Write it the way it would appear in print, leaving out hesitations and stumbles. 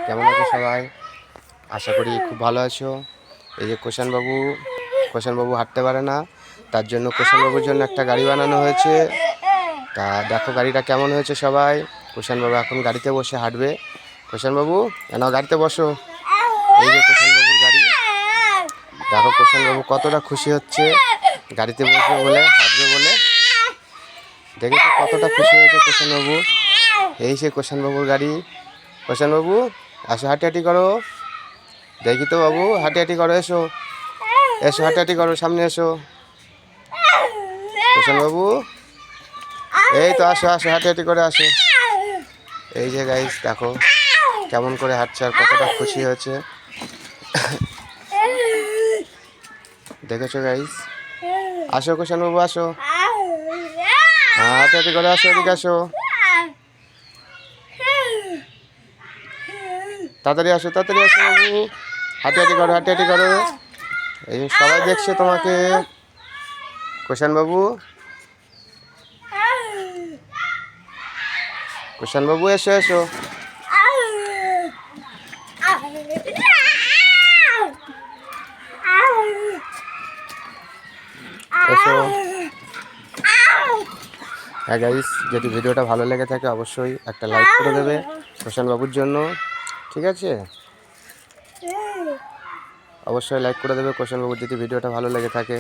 কেমন আছো সবাই? আশা করি খুব ভালো আছো। এই যে কোষানবাবু হাঁটতে পারে না, তার জন্য কোষানবাবুর জন্য একটা গাড়ি বানানো হয়েছে। তা দেখো গাড়িটা কেমন হয়েছে সবাই। কোষানবাবু এখন গাড়িতে বসে হাঁটবে। কোষানবাবু নাও গাড়িতে বসো। এই যে কোষানবাবুর গাড়ি। দেখো কোষানবাবু কতটা খুশি হচ্ছে গাড়িতে বসবে বলে, হাঁটবে বলে। দেখেছো কতটা খুশি হয়েছে কোষানবাবু। এই সে কোষানবাবুর গাড়ি। কোষানবাবু আসো, হাঁটি করো। দেখি তো বাবু, হাঁটি করো, এসো এসো, হাঁটি করো, সামনে এসো। কোষানবাবু এই তো আসো আসো, হাঁটি করে আসো। এই যে গাইস দেখো কেমন করে হাঁটছে আর কতটা খুশি হয়েছে। দেখেছো গাইস? আসো কোষানবাবু আসো, হাঁটি করে আসো, এদিকে আসো, তাড়াতাড়ি আসো বাবু। হাঁটি করো, হাঁটি করো। এই সবাই দেখছে তোমাকে। কোষানবাবু কোষানবাবু এসো এসো। এসো। হ্যাঁ গাইস, যদি ভিডিওটা ভালো লেগে থাকে অবশ্যই একটা লাইক করে দেবে কোষানবাবুর জন্য, ঠিক আছে? অবশ্যই লাইক করে দেবে কোষানবাবুর যদি ভিডিওটা ভালো লেগে থাকে।